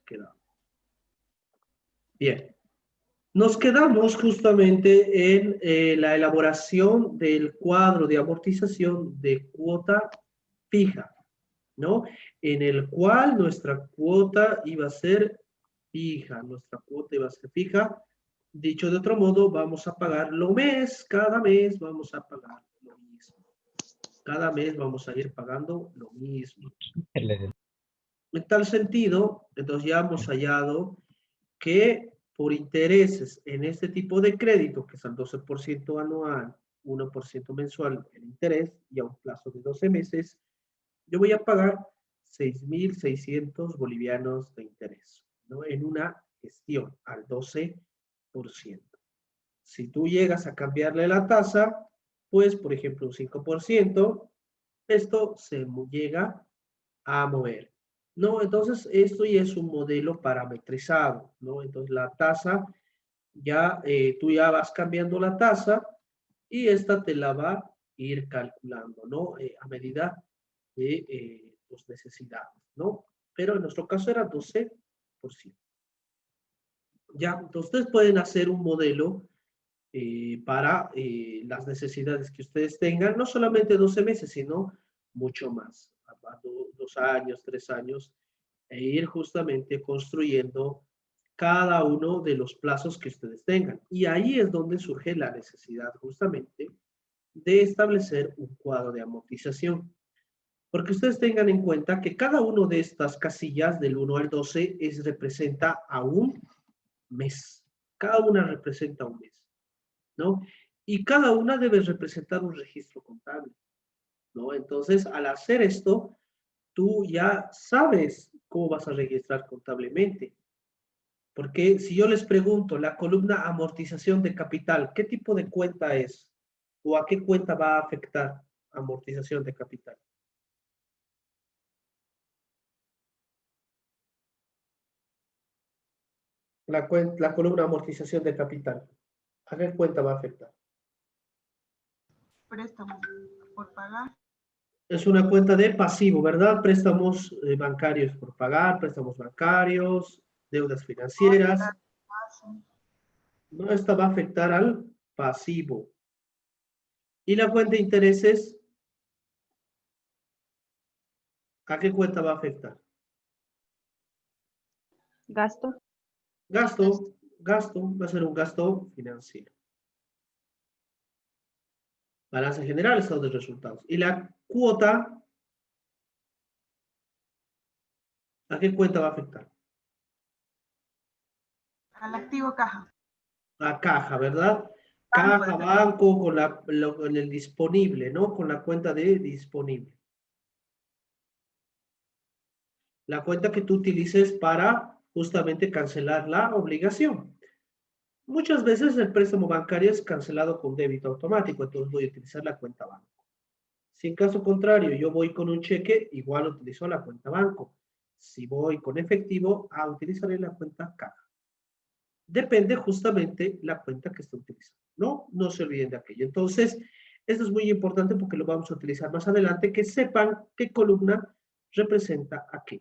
quedado. Bien. Nos quedamos justamente en la elaboración del cuadro de amortización de cuota fija, ¿no? En el cual nuestra cuota iba a ser fija, Dicho de otro modo, vamos a pagar cada mes vamos a pagar lo mismo. Cada mes vamos a ir pagando lo mismo. En tal sentido, entonces ya hemos hallado que por intereses en este tipo de crédito, que es al 12% anual, 1% mensual el interés y a un plazo de 12 meses, yo voy a pagar 6.600 bolivianos de interés, ¿no? En una gestión al 12%. Si tú llegas a cambiarle la tasa, pues, por ejemplo, un 5%, esto se llega a mover, ¿no? Entonces, esto ya es un modelo parametrizado, ¿no? Entonces, la tasa, tú ya vas cambiando la tasa y esta te la va a ir calculando, ¿no? A medida de tus necesidades, ¿no? Pero en nuestro caso era 12%. Ya, entonces ustedes pueden hacer un modelo para las necesidades que ustedes tengan, no solamente 12 meses, sino mucho más, 2 años, 3 años, e ir justamente construyendo cada uno de los plazos que ustedes tengan. Y ahí es donde surge la necesidad justamente de establecer un cuadro de amortización. Porque ustedes tengan en cuenta que cada una de estas casillas del 1 al 12 representa a un mes. Cada una representa un mes, ¿no? Y cada una debe representar un registro contable, ¿no? Entonces, al hacer esto, tú ya sabes cómo vas a registrar contablemente. Porque si yo les pregunto, la columna amortización de capital, ¿qué tipo de cuenta es? ¿O a qué cuenta va a afectar amortización de capital? La columna amortización de capital, ¿a qué cuenta va a afectar? Préstamos por pagar. Es una cuenta de pasivo, ¿verdad? Préstamos bancarios por pagar, préstamos bancarios, deudas financieras. No, esta va a afectar al pasivo. ¿Y la cuenta de intereses? ¿A qué cuenta va a afectar? Gasto. Gasto, va a ser un gasto financiero. Balance general, estado de resultados. ¿Y la cuota? ¿A qué cuenta va a afectar? Al activo caja. La caja, ¿verdad? Caja, banco, con el disponible, ¿no? Con la cuenta de disponible. La cuenta que tú utilices para justamente cancelar la obligación. Muchas veces el préstamo bancario es cancelado con débito automático, entonces voy a utilizar la cuenta banco. Si en caso contrario yo voy con un cheque, igual utilizo la cuenta banco. Si voy con efectivo, utilizaré la cuenta caja. Depende justamente la cuenta que esté utilizando, ¿no? No se olviden de aquello. Entonces, esto es muy importante porque lo vamos a utilizar más adelante, que sepan qué columna representa a qué,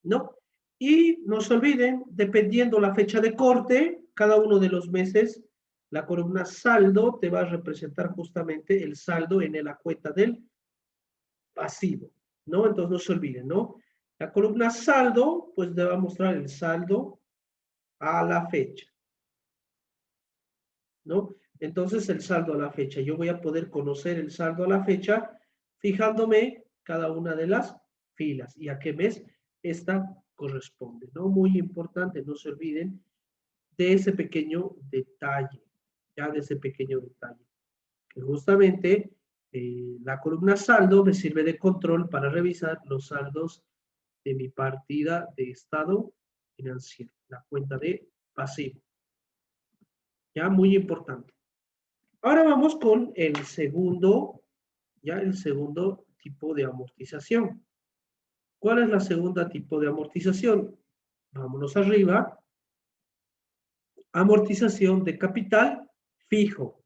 ¿no? Y no se olviden, dependiendo la fecha de corte, cada uno de los meses, la columna saldo te va a representar justamente el saldo en la cuenta del pasivo, ¿no? Entonces no se olviden, ¿no? La columna saldo, pues te va a mostrar el saldo a la fecha, ¿no? Entonces el saldo a la fecha, yo voy a poder conocer el saldo a la fecha fijándome cada una de las filas y a qué mes esta corresponde, ¿no? Muy importante, no se olviden de ese pequeño detalle, ya de ese pequeño detalle, que justamente la columna saldo me sirve de control para revisar los saldos de mi partida de estado financiero, la cuenta de pasivo. Ya, muy importante. Ahora vamos con el segundo tipo de amortización. ¿Cuál es la segunda tipo de amortización? Vámonos arriba. Amortización de capital fijo.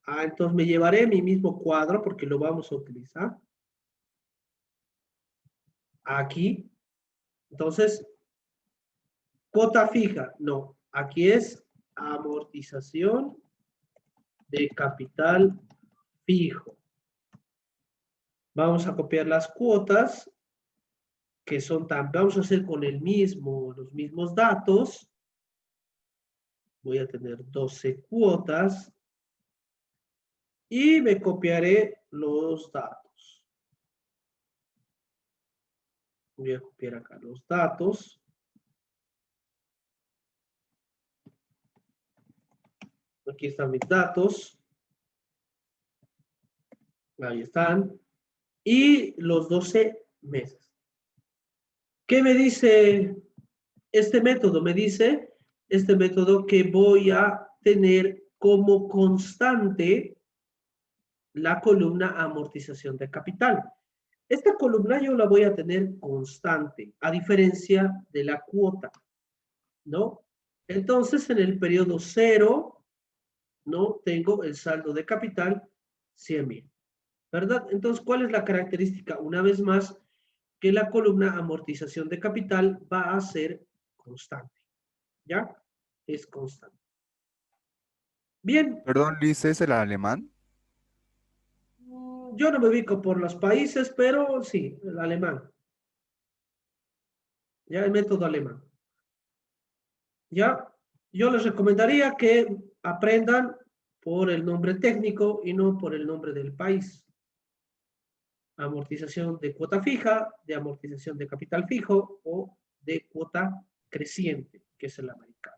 Entonces me llevaré mi mismo cuadro porque lo vamos a utilizar. Aquí. Entonces, Cuota fija, no. Aquí es amortización de capital fijo. Vamos a copiar las cuotas, que son tan, vamos a hacer con los mismos datos. Voy a tener 12 cuotas. Y me copiaré los datos. Voy a copiar acá los datos. Aquí están mis datos. Ahí están. Y los 12 meses. ¿Qué me dice este método? Me dice este método que voy a tener como constante la columna amortización de capital. Esta columna yo la voy a tener constante, a diferencia de la cuota, ¿no? Entonces, en el periodo 0, ¿no? Tengo el saldo de capital 100,000, ¿verdad? Entonces, ¿cuál es la característica? Una vez más, que la columna amortización de capital va a ser constante, ¿ya? Es constante. Bien. Perdón, Liz, ¿es el alemán? Yo no me ubico por los países, pero sí, el alemán. Ya, el método alemán. Ya, yo les recomendaría que aprendan por el nombre técnico y no por el nombre del país. Amortización de cuota fija, de amortización de capital fijo o de cuota creciente, que es el americano.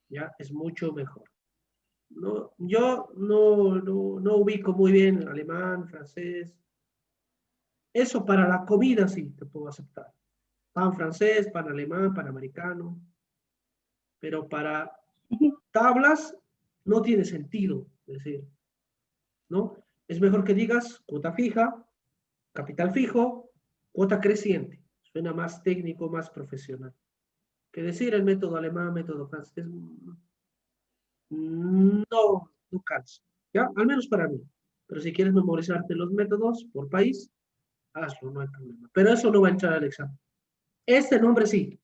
Ya, es mucho mejor. No, yo no ubico muy bien alemán, francés. Eso para la comida sí te puedo aceptar. Pan francés, pan alemán, pan americano. Pero para tablas no tiene sentido decir, ¿no? Es mejor que digas cuota fija, capital fijo, cuota creciente. Suena más técnico, más profesional. Que decir el método alemán, método francés, no calza, ¿ya? Al menos para mí. Pero si quieres memorizarte los métodos por país, hazlo, no hay problema. Pero eso no va a entrar al examen. Este nombre sí,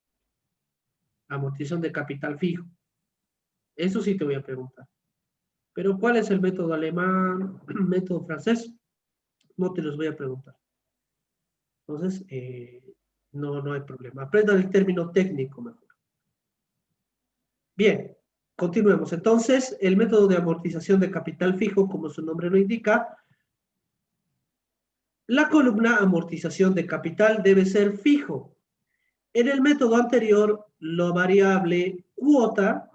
amortización de capital fijo. Eso sí te voy a preguntar. Pero ¿cuál es el método alemán, método francés? No te los voy a preguntar. Entonces, no hay problema. Aprendan el término técnico mejor. Bien, continuemos. Entonces, el método de amortización de capital fijo, como su nombre lo indica, la columna amortización de capital debe ser fijo. En el método anterior, la variable cuota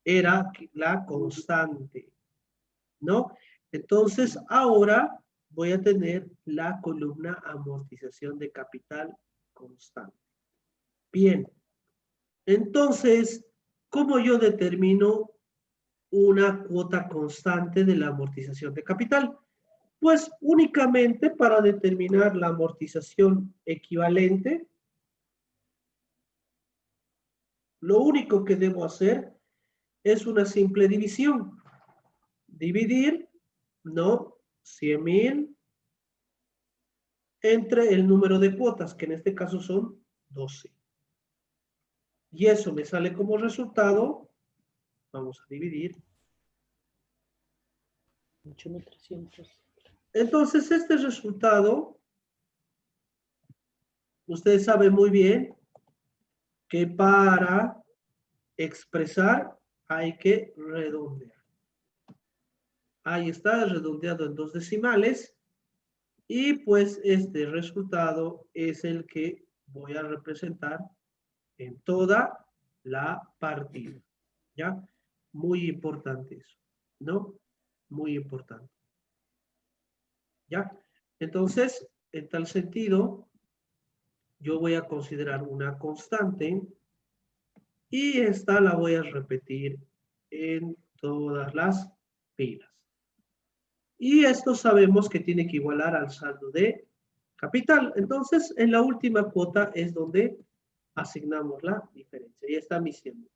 era la constante, ¿no? Entonces, ahora voy a tener la columna amortización de capital constante. Bien, entonces, ¿cómo yo determino una cuota constante de la amortización de capital? Pues únicamente para determinar la amortización equivalente, lo único que debo hacer es una simple división. Dividir, ¿no? 100,000 entre el número de cuotas, que en este caso son 12. Y eso me sale como resultado, vamos a dividir. 8,300. Entonces, este resultado, ustedes saben muy bien que para expresar hay que redondear. Ahí está, redondeado en 2 decimales. Y pues este resultado es el que voy a representar en toda la partida. ¿Ya? Muy importante eso, ¿no? Muy importante. ¿Ya? Entonces, en tal sentido, yo voy a considerar una constante y esta la voy a repetir en todas las filas. Y esto sabemos que tiene que igualar al saldo de capital. Entonces, en la última cuota es donde asignamos la diferencia. Y está mi 100,000,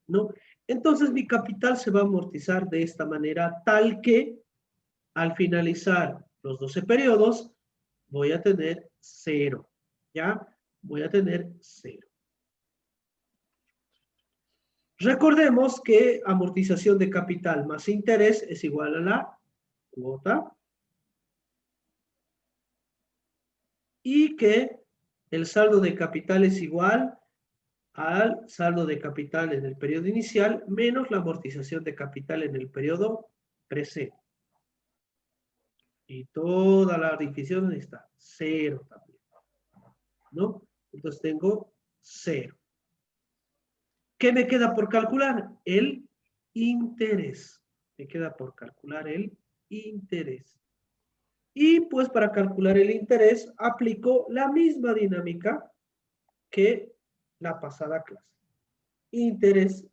¿no? Entonces, mi capital se va a amortizar de esta manera tal que al finalizar los 12 periodos voy a tener 0, ¿ya? Voy a tener 0. Recordemos que amortización de capital más interés es igual a la cuota y que el saldo de capital es igual al saldo de capital en el periodo inicial menos la amortización de capital en el periodo presente. Y toda la división está 0 también, ¿no? Entonces tengo 0. ¿Qué me queda por calcular? El interés. Me queda por calcular el interés. Y pues para calcular el interés aplico la misma dinámica que la pasada clase. Interés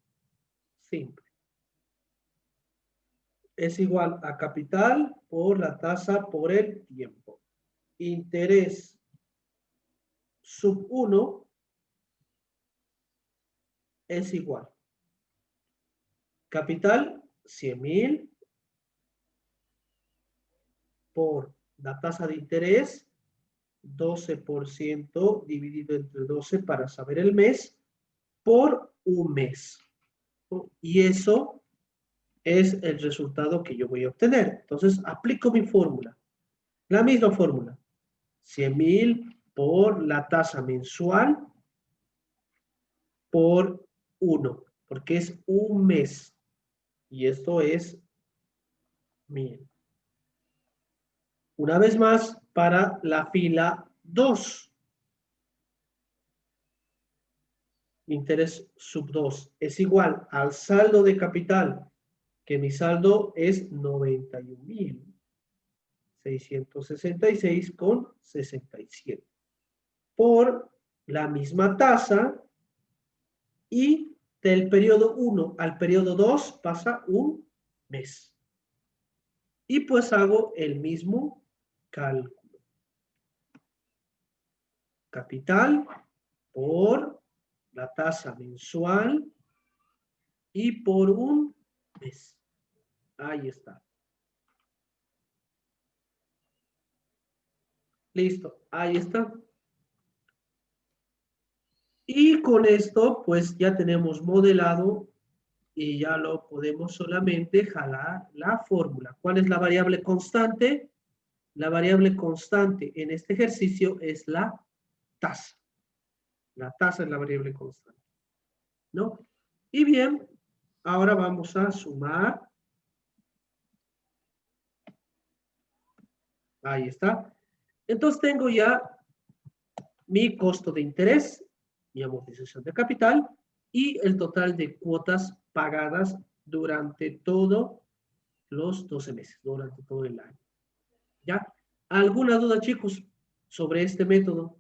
simple. Es igual a capital por la tasa por el tiempo. Interés sub 1 es igual. Capital, 100.000 por la tasa de interés, 12% dividido entre 12 para saber el mes, por un mes. Y eso es el resultado que yo voy a obtener. Entonces, aplico mi fórmula. La misma fórmula. 100.000 por la tasa mensual por 1, porque es un mes. Y esto es 1.000. Una vez más, para la fila 2. Interés sub 2 es igual al saldo de capital, que mi saldo es 91.666,67 por la misma tasa y del periodo 1 al periodo 2 pasa un mes. Y pues hago el mismo cálculo. Capital por la tasa mensual y por un mes. Ahí está. Listo, ahí está. Y con esto, pues ya tenemos modelado y ya lo podemos solamente jalar la fórmula. ¿Cuál es la variable constante? La variable constante en este ejercicio es la tasa. La tasa es la variable constante, ¿no? Y bien, ahora vamos a sumar. Ahí está. Entonces tengo ya mi costo de interés, mi amortización de capital y el total de cuotas pagadas durante todos los 12 meses, durante todo el año. ¿Ya? ¿Alguna duda, chicos, sobre este método?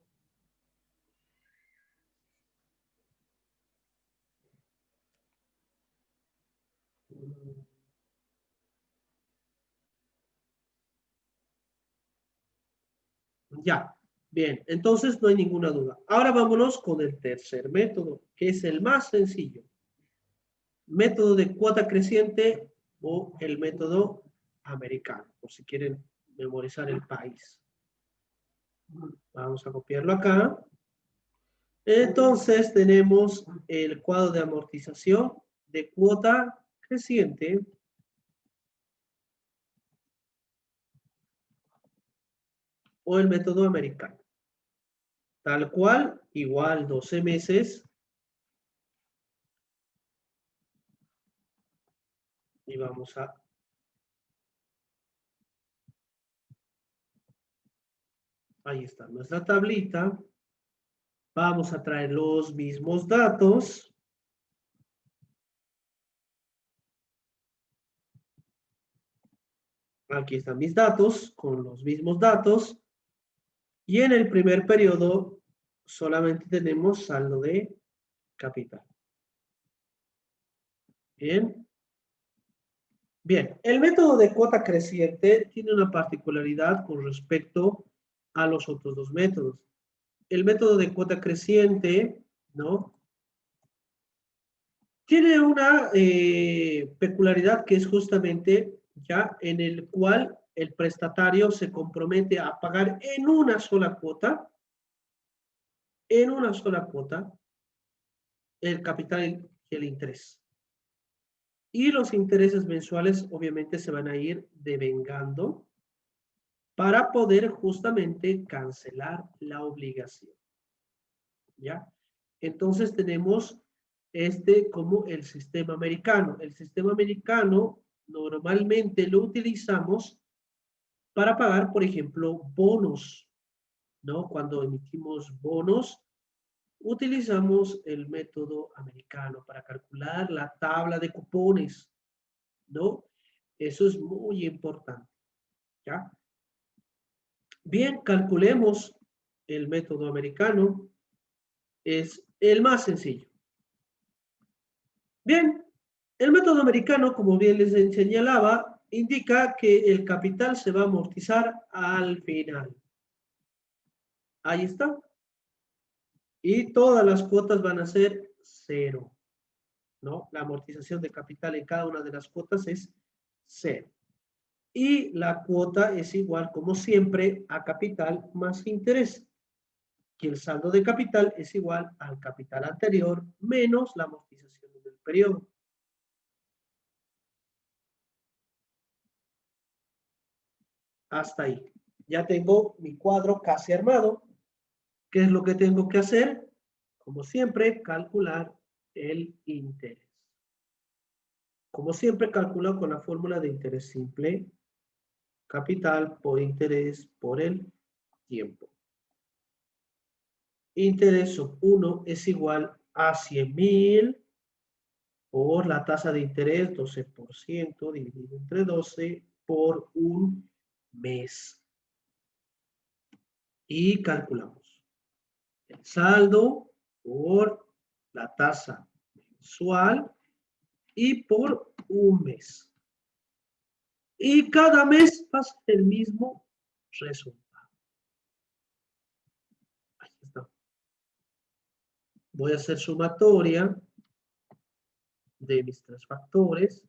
Ya, bien, entonces no hay ninguna duda. Ahora vámonos con el tercer método, que es el más sencillo. Método de cuota creciente o el método americano, por si quieren memorizar el país. Vamos a copiarlo acá. Entonces tenemos el cuadro de amortización de cuota creciente. O el método americano. Tal cual, igual 12 meses. Y vamos a... Ahí está nuestra tablita. Vamos a traer los mismos datos. Aquí están mis datos con los mismos datos. Y en el primer periodo solamente tenemos saldo de capital. Bien. Bien, el método de cuota creciente tiene una particularidad con respecto a los otros dos métodos. El método de cuota creciente, ¿no? Tiene una peculiaridad que es justamente ya en el cual el prestatario se compromete a pagar en una sola cuota, el capital que el interés. Y los intereses mensuales obviamente se van a ir devengando para poder justamente cancelar la obligación. ¿Ya? Entonces tenemos este como el sistema americano. El sistema americano normalmente lo utilizamos para pagar, por ejemplo, bonos, ¿no? Cuando emitimos bonos, utilizamos el método americano para calcular la tabla de cupones, ¿no? Eso es muy importante, ¿ya? Bien, calculemos el método americano. Es el más sencillo. Bien, el método americano, como bien les señalaba, indica que el capital se va a amortizar al final. Ahí está. Y todas las cuotas van a ser 0, ¿no? La amortización de capital en cada una de las cuotas es 0. Y la cuota es igual, como siempre, a capital más interés. Que el saldo de capital es igual al capital anterior menos la amortización del periodo. Hasta ahí. Ya tengo mi cuadro casi armado. ¿Qué es lo que tengo que hacer? Como siempre, calcular el interés. Como siempre, calculo con la fórmula de interés simple. Capital por interés por el tiempo. Interés sub 1 es igual a 100.000 por la tasa de interés 12% dividido entre 12 por un mes. Y calculamos el saldo por la tasa mensual y por un mes. Y cada mes pasa el mismo resultado. Ahí está. Voy a hacer sumatoria de mis 3 factores.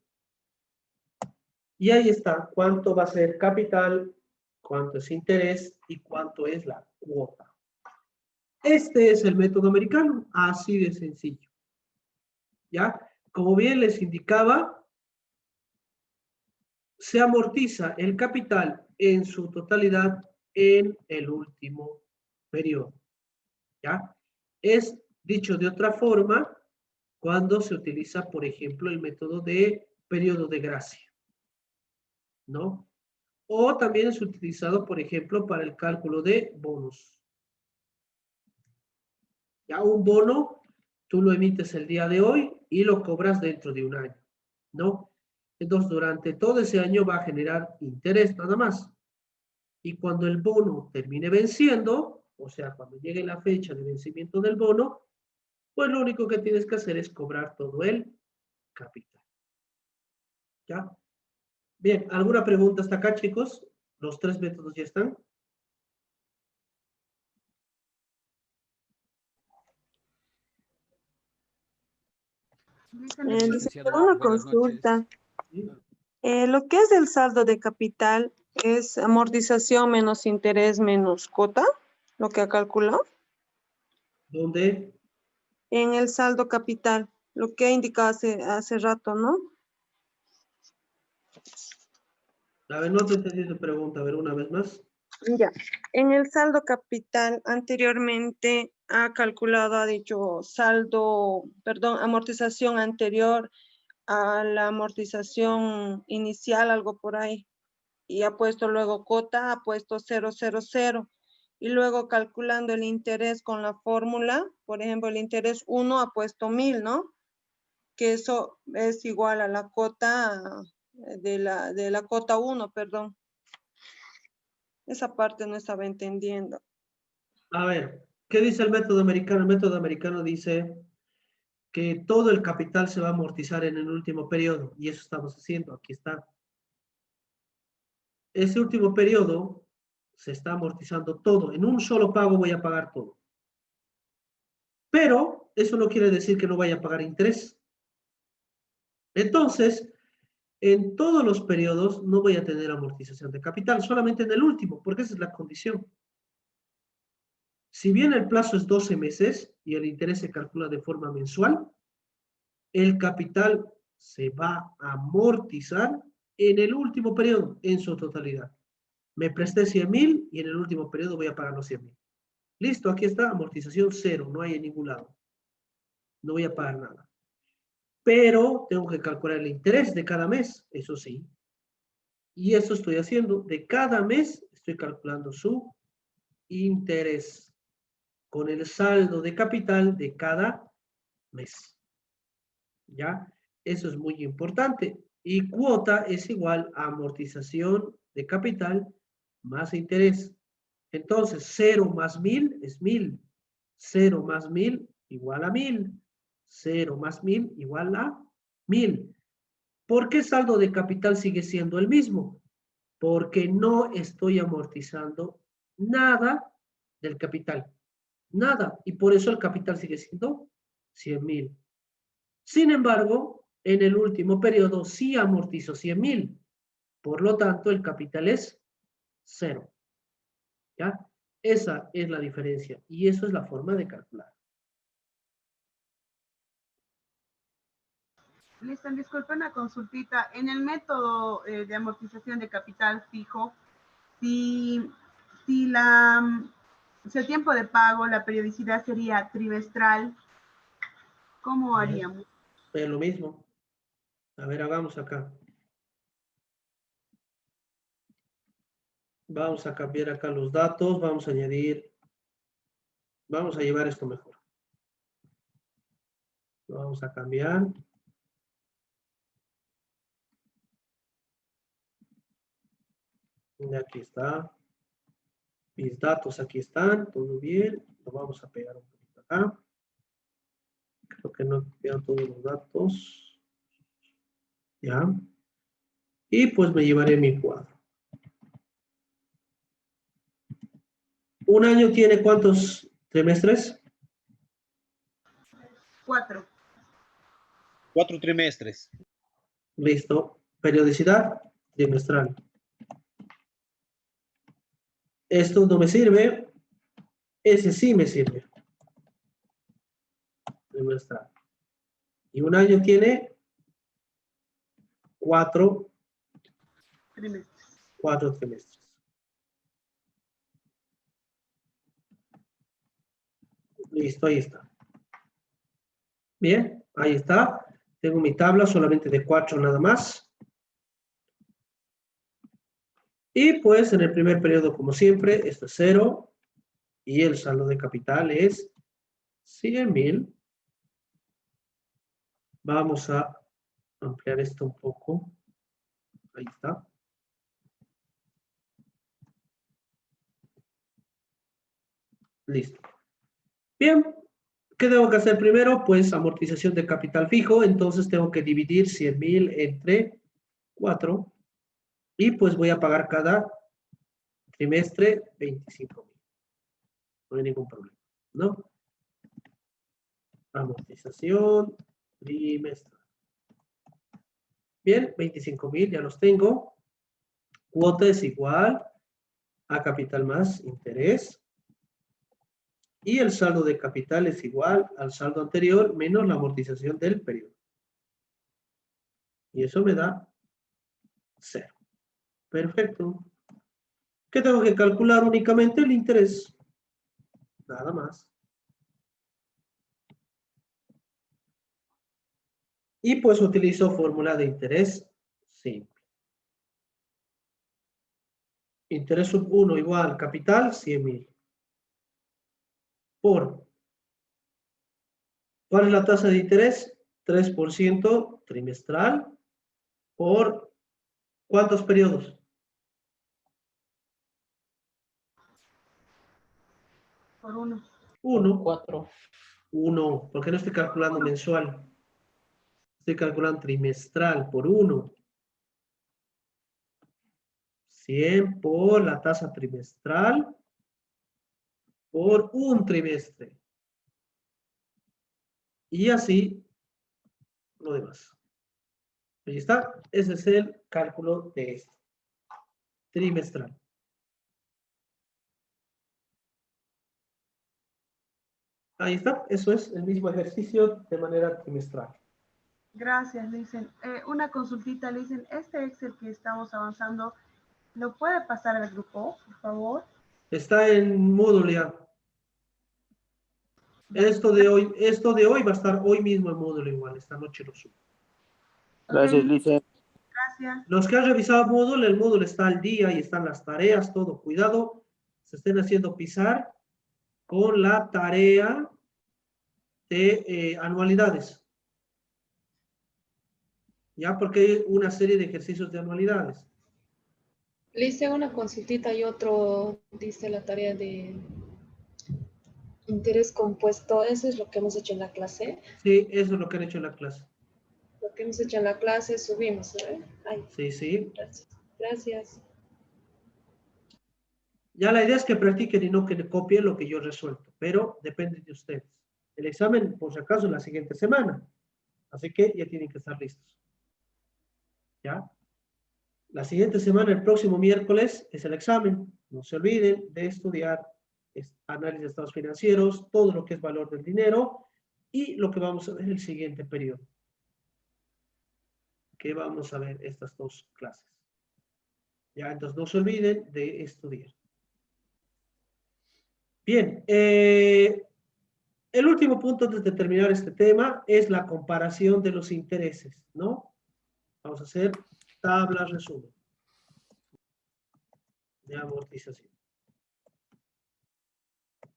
Y ahí está cuánto va a ser capital, cuánto es interés y cuánto es la cuota. Este es el método americano, así de sencillo. ¿Ya? Como bien les indicaba, se amortiza el capital en su totalidad en el último periodo. ¿Ya? Es dicho de otra forma cuando se utiliza, por ejemplo, el método de periodo de gracia, ¿no? O también es utilizado, por ejemplo, para el cálculo de bonos. Ya un bono, tú lo emites el día de hoy y lo cobras dentro de un año, ¿no? Entonces, durante todo ese año va a generar interés nada más. Y cuando el bono termine venciendo, o sea, cuando llegue la fecha de vencimiento del bono, pues lo único que tienes que hacer es cobrar todo el capital. ¿Ya? Bien, ¿alguna pregunta hasta acá, chicos? ¿Los 3 métodos ya están? Licenciado, Una buenas consulta. ¿Sí? Lo que es el saldo de capital es amortización menos interés menos cuota, lo que ha calculado. ¿Dónde? En el saldo capital, lo que ha indicado hace rato, ¿no? A ver, no te entendí tu pregunta. A ver, una vez más. Ya. En el saldo capital anteriormente ha calculado, ha dicho saldo, perdón, amortización anterior a la amortización inicial, algo por ahí. Y ha puesto luego cuota, ha puesto 000. Y luego calculando el interés con la fórmula, por ejemplo, el interés 1 ha puesto 1000, ¿no? Que eso es igual a la cuota de la cuota 1, perdón. Esa parte no estaba entendiendo. A ver, ¿qué dice el método americano? El método americano dice que todo el capital se va a amortizar en el último periodo, y eso estamos haciendo, aquí está. Ese último periodo se está amortizando todo, en un solo pago voy a pagar todo. Pero eso no quiere decir que no vaya a pagar interés. Entonces, en todos los periodos no voy a tener amortización de capital, solamente en el último, porque esa es la condición. Si bien el plazo es 12 meses y el interés se calcula de forma mensual, el capital se va a amortizar en el último periodo, en su totalidad. Me presté 100,000 y en el último periodo voy a pagar los 100,000. Listo, aquí está, amortización cero, no hay en ningún lado. No voy a pagar nada. Pero tengo que calcular el interés de cada mes, eso sí. Y eso estoy haciendo. De cada mes estoy calculando su interés con el saldo de capital de cada mes. ¿Ya? Eso es muy importante. Y cuota es igual a amortización de capital más interés. Entonces, 0 más 1,000 es 1,000. 0 más 1,000 igual a 1,000. 0 más 1,000 igual a 1,000. ¿Por qué saldo de capital sigue siendo el mismo? Porque no estoy amortizando nada del capital. Nada. Y por eso el capital sigue siendo 100,000. Sin embargo, en el último periodo sí amortizo 100,000. Por lo tanto, el capital es 0. ¿Ya? Esa es la diferencia. Y eso es la forma de calcular. Listo, disculpen una consultita. En el método de amortización de capital fijo, si el tiempo de pago, la periodicidad sería trimestral, ¿cómo haríamos? Es lo mismo. A ver, hagamos acá. Vamos a cambiar acá los datos. Vamos a añadir. Vamos a llevar esto mejor. Lo vamos a cambiar. Y aquí está. Mis datos aquí están. Todo bien. Lo vamos a pegar un poquito acá. Creo que no quedan todos los datos. Ya. Y pues me llevaré mi cuadro. ¿Un año tiene cuántos trimestres? 4. 4 trimestres. Listo. Periodicidad trimestral. Esto no me sirve. Ese sí me sirve. Trimestral. Y un año tiene 4 trimestres. 4 trimestres. Listo, ahí está. Bien, ahí está. Tengo mi tabla solamente de 4 nada más. Y pues en el primer periodo, como siempre, esto es 0. Y el saldo de capital es 100,000. Vamos a ampliar esto un poco. Ahí está. Listo. Bien, ¿qué tengo que hacer primero? Pues amortización de capital fijo. Entonces tengo que dividir 100,000 entre 4. Y pues voy a pagar cada trimestre 25,000. No hay ningún problema, ¿no? Amortización trimestral. Bien, 25,000 ya los tengo. Cuota es igual a capital más interés. Y el saldo de capital es igual al saldo anterior menos la amortización del periodo. Y eso me da 0. Perfecto. ¿Qué tengo que calcular? Únicamente el interés. Nada más. Y pues utilizo fórmula de interés simple. Interés sub 1 igual capital 100,000. Por. ¿Cuál es la tasa de interés? 3% trimestral por ¿cuántos periodos? 1. 1. 4. 1. ¿Por qué no estoy calculando mensual? Estoy calculando trimestral por 1. 100 por la tasa trimestral por un trimestre. Y así lo demás. Ahí está. Ese es el cálculo de esto. Trimestral. Ahí está. Eso es el mismo ejercicio de manera trimestral. Gracias, Lisen. Una consultita, Lisen. Este Excel que estamos avanzando, ¿lo puede pasar al grupo, por favor? Está en Moodle ya. Esto de hoy va a estar hoy mismo en Moodle igual, esta noche lo subo. Gracias, Lisa. Gracias. Los que han revisado Moodle, el Moodle está al día y están las tareas, todo. Cuidado, se estén haciendo pisar con la tarea de anualidades. Ya, porque hay una serie de ejercicios de anualidades. Le hice una consultita y otro dice la tarea de interés compuesto. Eso es lo que hemos hecho en la clase. Sí, eso es lo que han hecho en la clase. Lo que hemos hecho en la clase subimos, ¿eh? Ay, Sí, sí. gracias. Gracias. Ya la idea es que practiquen y no que copien lo que yo he resuelto, pero depende de ustedes. El examen, por si acaso, es la siguiente semana. Así que ya tienen que estar listos. ¿Ya? La siguiente semana, el próximo miércoles, es el examen. No se olviden de estudiar análisis de estados financieros, todo lo que es valor del dinero y lo que vamos a ver en el siguiente periodo. Que vamos a ver estas dos clases. Ya, entonces no se olviden de estudiar. Bien, el último punto antes de terminar este tema es la comparación de los intereses, ¿no? Vamos a hacer tabla resumen de amortización.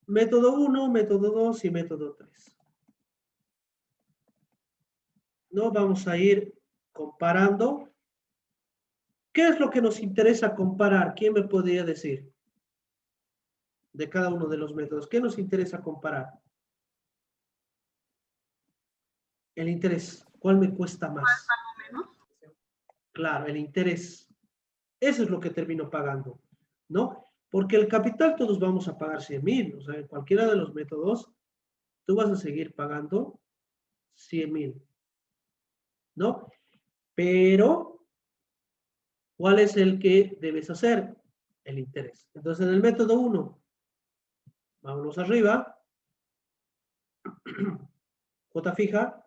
Método 1, método 2 y método 3. ¿No? Vamos a ir comparando. ¿Qué es lo que nos interesa comparar? ¿Quién me podría decir? De cada uno de los métodos. ¿Qué nos interesa comparar? El interés. ¿Cuál me cuesta más? Claro, el interés. Eso es lo que termino pagando, ¿no? Porque el capital todos vamos a pagar 100,000. O sea, en cualquiera de los métodos, tú vas a seguir pagando 100,000, ¿no? Pero, ¿cuál es el que debes hacer? El interés. Entonces, en el método 1, vámonos arriba. Cuota fija.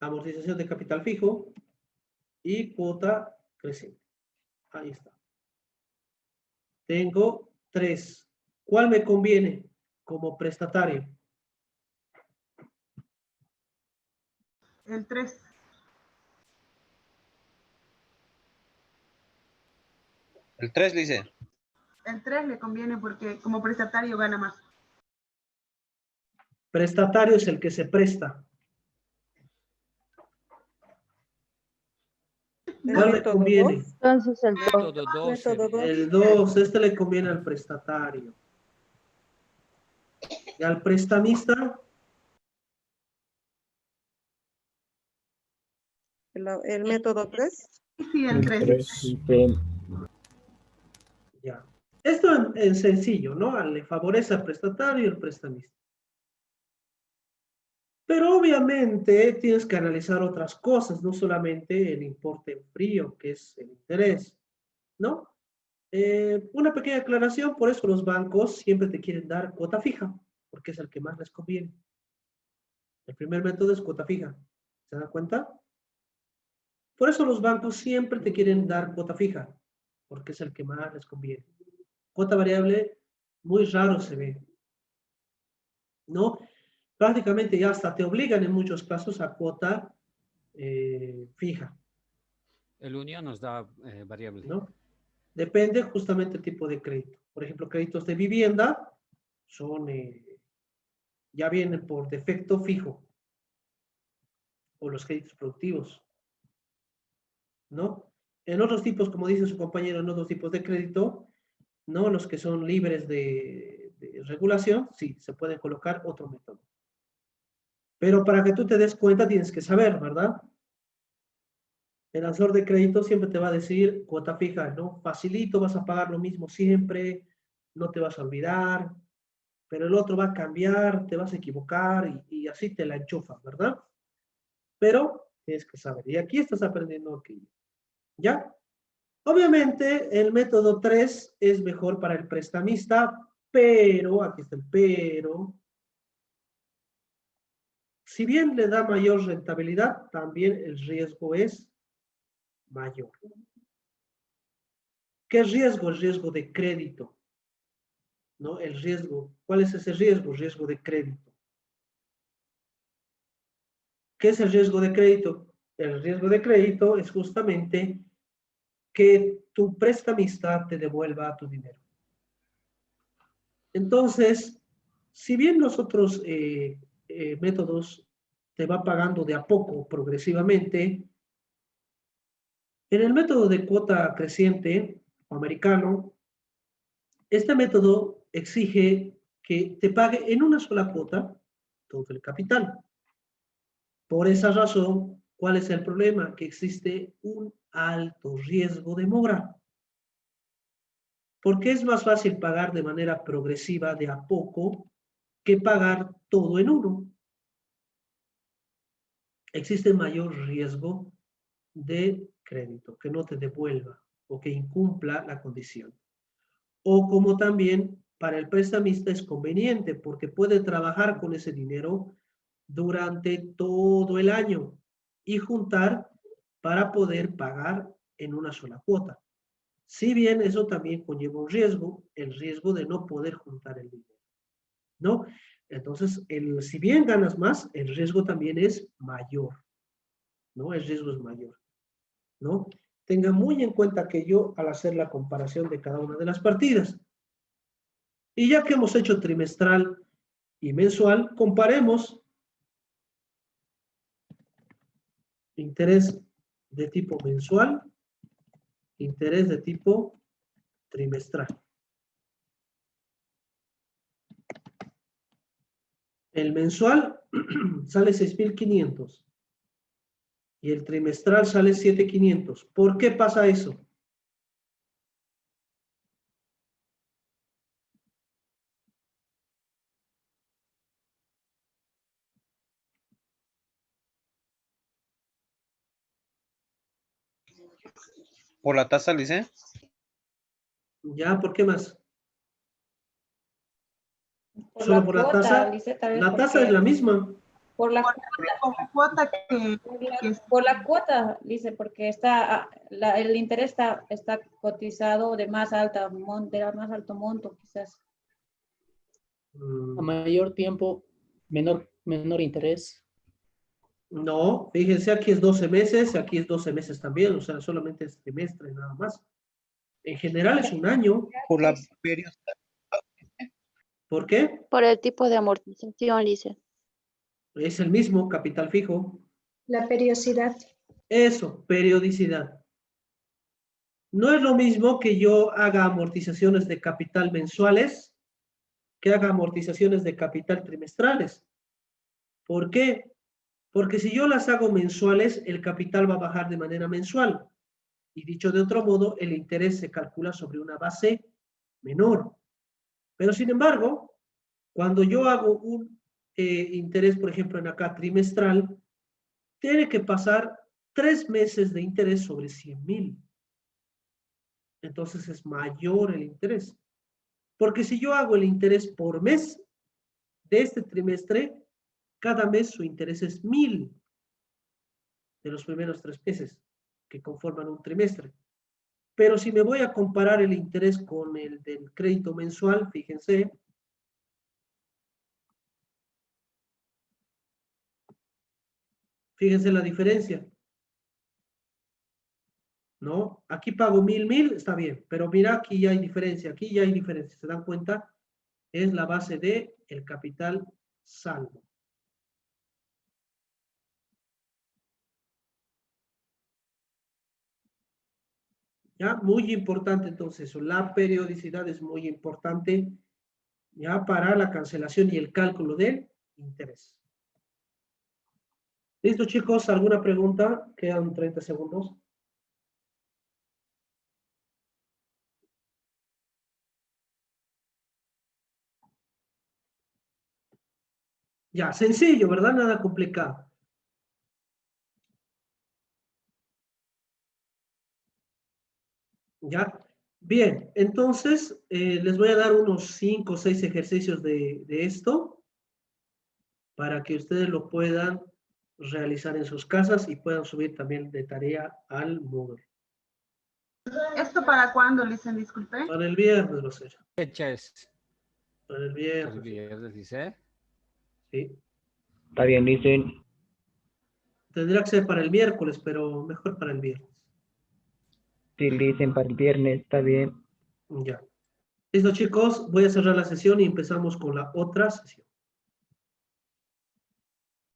Amortización de capital fijo. Y cuota creciente. Ahí está. Tengo 3. ¿Cuál me conviene como prestatario? El 3. El 3, Lisa. El 3 le conviene porque como prestatario gana más. Prestatario es el que se presta. ¿Cuál le conviene? Entonces el Método 2. método 2. El 2, este le conviene al prestatario. Y al prestamista, El método 3. Sí, el 3. ya. Esto es sencillo, ¿no? Le favorece al prestatario y al prestamista. Pero obviamente tienes que analizar otras cosas, no solamente el importe en frío, que es el interés, ¿no? Una pequeña aclaración, por eso los bancos siempre te quieren dar cuota fija, porque es el que más les conviene. El primer método es cuota fija, ¿se dan cuenta? Por eso los bancos siempre te quieren dar cuota fija, porque es el que más les conviene. Cuota variable, muy raro se ve, ¿no? Prácticamente ya hasta te obligan en muchos casos a cuota fija. El Unión nos da variable. ¿No? Depende justamente del tipo de crédito. Por ejemplo, créditos de vivienda son, ya vienen por defecto fijo. O los créditos productivos, ¿no? En otros tipos, como dice su compañero, en otros tipos de crédito, ¿no? Los que son libres de regulación, sí, se puede colocar otro método. Pero para que tú te des cuenta tienes que saber, ¿verdad? El asesor de crédito siempre te va a decir cuota fija, ¿no? Facilito, vas a pagar lo mismo siempre, no te vas a olvidar, pero el otro va a cambiar, te vas a equivocar y así te la enchufas, ¿verdad? Pero tienes que saber. Y aquí estás aprendiendo aquello. ¿Ya? Obviamente el método 3 es mejor para el prestamista, pero, aquí está el pero, Si bien le da mayor rentabilidad, también el riesgo es mayor. ¿Qué riesgo? El riesgo de crédito, ¿no? El riesgo. ¿Cuál es ese riesgo? Riesgo de crédito. ¿Qué es el riesgo de crédito? El riesgo de crédito es justamente que tu prestamista te devuelva tu dinero. Entonces, si bien los otros métodos te va pagando de a poco, progresivamente, en el método de cuota creciente americano, este método exige que te pague en una sola cuota todo el capital. Por esa razón, ¿cuál es el problema? Que existe un alto riesgo de mora. Porque es más fácil pagar de manera progresiva de a poco que pagar todo en uno. Existe mayor riesgo de crédito, que no te devuelva o que incumpla la condición. O como también para el prestamista es conveniente porque puede trabajar con ese dinero durante todo el año y juntar para poder pagar en una sola cuota. Si bien eso también conlleva un riesgo, el riesgo de no poder juntar el dinero, ¿no? Entonces, si bien ganas más, el riesgo también es mayor, ¿no? El riesgo es mayor, ¿no? Tenga muy en cuenta que yo, al hacer la comparación de cada una de las partidas, y ya que hemos hecho trimestral y mensual, comparemos interés de tipo mensual, interés de tipo trimestral. El mensual sale 6,500 y el trimestral sale 7,500. ¿Por qué pasa eso? Por la tasa, dice. ¿Ya? ¿Por qué más? Por Solo la por la cuota, tasa. dice, tal vez La tasa porque es la misma. por la Con la cuota por la cuota, dice, porque está el interés está cotizado de más alta de más alto monto, quizás. A mayor tiempo, menor interés. No, fíjense, aquí es 12 meses, aquí es 12 meses también, o sea, solamente es trimestre, nada más. En general es un año. Por la periodicidad. ¿Por qué? Por el tipo de amortización, dice. Es el mismo, capital fijo. La periodicidad. Eso, periodicidad. No es lo mismo que yo haga amortizaciones de capital mensuales que haga amortizaciones de capital trimestrales. ¿Por qué? Porque si yo las hago mensuales, el capital va a bajar de manera mensual. Y dicho de otro modo, el interés se calcula sobre una base menor. Pero sin embargo, cuando yo hago un interés, por ejemplo, en acá trimestral, tiene que pasar 3 meses de interés sobre 100,000. Entonces es mayor el interés. Porque si yo hago el interés por mes de este trimestre, cada mes su interés es 1,000 de los primeros 3 meses que conforman un trimestre. Pero si me voy a comparar el interés con el del crédito mensual, fíjense, la diferencia, ¿no? Aquí pago 1,000, está bien, pero mira, aquí ya hay diferencia, ¿se dan cuenta? Es la base de el capital saldo. ¿Ya? Muy importante entonces eso, la periodicidad es muy importante, ya, para la cancelación y el cálculo del interés. ¿Listo, chicos? ¿Alguna pregunta? Quedan 30 segundos. Ya, sencillo, ¿verdad? Nada complicado. ¿Ya? Bien, entonces les voy a dar unos 5 o 6 ejercicios de esto para que ustedes lo puedan realizar en sus casas y puedan subir también de tarea al Moodle. ¿Esto para cuándo, Licen? Disculpe. Para el viernes va a ser. Fecha es Para el el viernes. viernes, dice. Sí. Está bien, dicen. Tendría que ser para el miércoles, pero mejor para el viernes. Sí, dicen para el viernes, está bien. Ya. Listo, chicos. Voy a cerrar la sesión y empezamos con la otra sesión.